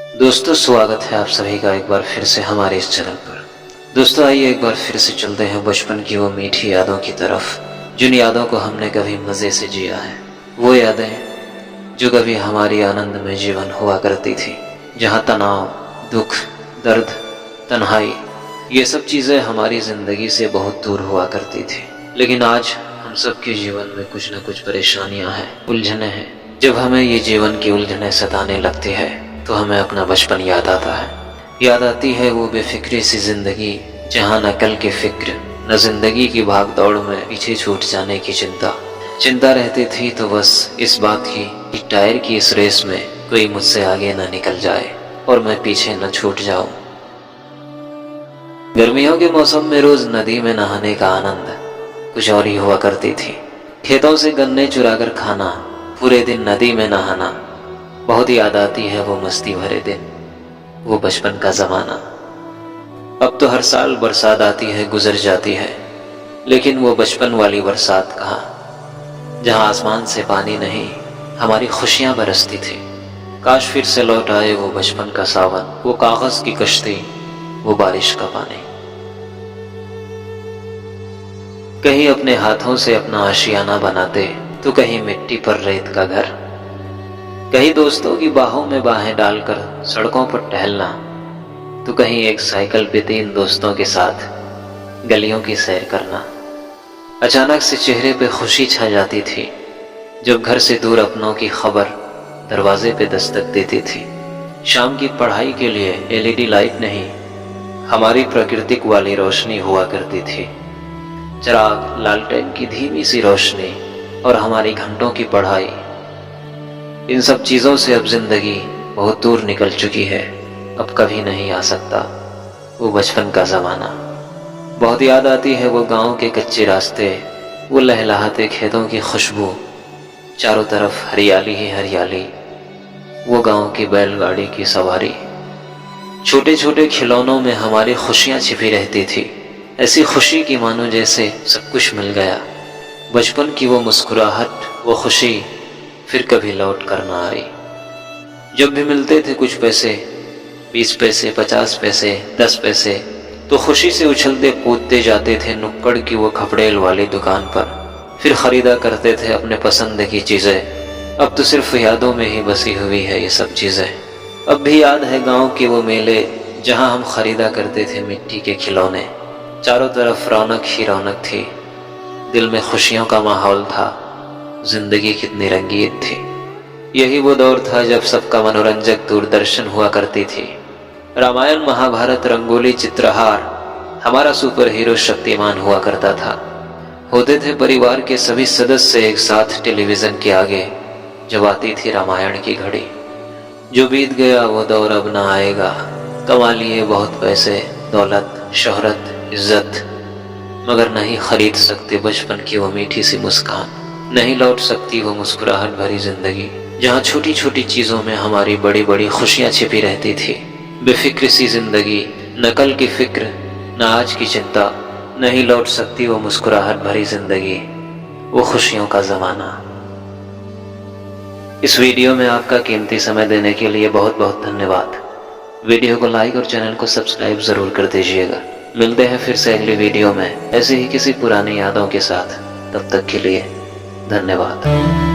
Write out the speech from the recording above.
दोस्तों, स्वागत है आप सभी का एक बार फिर से हमारे इस चैनल पर। दोस्तों, आइए एक बार फिर से चलते हैं बचपन की वो मीठी यादों की तरफ, जिन यादों को हमने कभी मज़े से जिया है। वो यादें जो कभी हमारी आनंदमय जीवन हुआ करती थी, जहाँ तनाव, दुख, दर्द, तन्हाई, ये सब चीज़ें हमारी ज़िंदगी से बहुत दूर हुआ करती थी। लेकिन आज हम सबके जीवन में कुछ न कुछ परेशानियाँ हैं, उलझने हैं। जब हमें ये जीवन की उलझनें सताने लगती है तो हमें अपना बचपन याद आता है। याद आती है वो बेफिक्री सी जिंदगी, जहाँ न कल की फिक्र, न जिंदगी की भाग दौड़ में पीछे छूट जाने की चिंता रहती थी तो बस इस बात की कि टायर की इस रेस में कोई मुझसे आगे न निकल जाए और मैं पीछे न छूट जाऊं। गर्मियों के मौसम में रोज नदी में नहाने का आनंद कुछ और ही हुआ करती थी। खेतों से गन्ने चुराकर खाना, पूरे दिन नदी में नहाना, बहुत याद आती है वो मस्ती भरे दिन, वो बचपन का जमाना। अब तो हर साल बरसात आती है, गुजर जाती है, लेकिन वो बचपन वाली बरसात कहाँ, जहाँ आसमान से पानी नहीं, हमारी खुशियां बरसती थी। काश फिर से लौट आए वो बचपन का सावन, वो कागज की कश्ती, वो बारिश का पानी। कहीं अपने हाथों से अपना आशियाना बनाते तो कहीं मिट्टी पर रेत का घर, कहीं दोस्तों की बाहों में बाहें डालकर सड़कों पर टहलना, तो कहीं एक साइकिल पे 3 दोस्तों के साथ गलियों की सैर करना। अचानक से चेहरे पे खुशी छा जाती थी जब घर से दूर अपनों की खबर दरवाजे पे दस्तक देती थी। शाम की पढ़ाई के लिए एलईडी लाइट नहीं, हमारी प्राकृतिक वाली रोशनी हुआ करती थी। चिराग, लालटेन की धीमी सी रोशनी और हमारी घंटों की पढ़ाई, इन सब चीज़ों से अब जिंदगी बहुत दूर निकल चुकी है, अब कभी नहीं आ सकता वो बचपन का ज़माना। बहुत याद आती है वो गांव के कच्चे रास्ते, वो लहलहाते खेतों की खुशबू, चारों तरफ हरियाली ही हरियाली, वो गांव की बैलगाड़ी की सवारी। छोटे छोटे खिलौनों में हमारी खुशियाँ छिपी रहती थी, ऐसी खुशी की मानो जैसे सब कुछ मिल गया। बचपन की वो मुस्कुराहट, वो खुशी फिर कभी लौट कर ना आई। जब भी मिलते थे कुछ पैसे, 20 पैसे, 50 पैसे, 10 पैसे, तो खुशी से उछलते कूदते जाते थे नुक्कड़ की वो खपड़ेल वाली दुकान पर, फिर खरीदा करते थे अपने पसंद की चीज़ें। अब तो सिर्फ यादों में ही बसी हुई है ये सब चीज़ें। अब भी याद है गांव के वो मेले, जहां हम खरीदा करते थे मिट्टी के खिलौने। चारों तरफ रौनक ही रौनक थी, दिल में खुशियों का माहौल था, जिंदगी कितनी रंगीन थी। यही वो दौर था जब सबका मनोरंजक दूरदर्शन हुआ करती थी। रामायण, महाभारत, रंगोली, चित्रहार, हमारा सुपर हीरो शक्तिमान हुआ करता था। होते थे परिवार के सभी सदस्य एक साथ टेलीविजन के आगे जब आती थी रामायण की घड़ी। जो बीत गया वो दौर अब ना आएगा। कमा लिए बहुत पैसे, दौलत, शोहरत, इज्जत, मगर नहीं खरीद सकते बचपन की वो मीठी सी मुस्कान, नहीं लौट सकती वो मुस्कुराहट भरी जिंदगी, जहाँ छोटी छोटी चीजों में हमारी बड़ी बड़ी खुशियां छिपी रहती थी। बेफिक्र सी जिंदगी, न कल की फिक्र, न आज की चिंता, नहीं लौट सकती वो मुस्कुराहट भरी जिंदगी, वो खुशियों का जमाना। इस वीडियो में आपका कीमती समय देने के लिए बहुत बहुत धन्यवाद। वीडियो को लाइक और चैनल को सब्सक्राइब जरूर कर दीजिएगा। मिलते हैं फिर से अगली वीडियो में ऐसे ही किसी पुरानी यादों के साथ। तब तक के लिए धन्यवाद।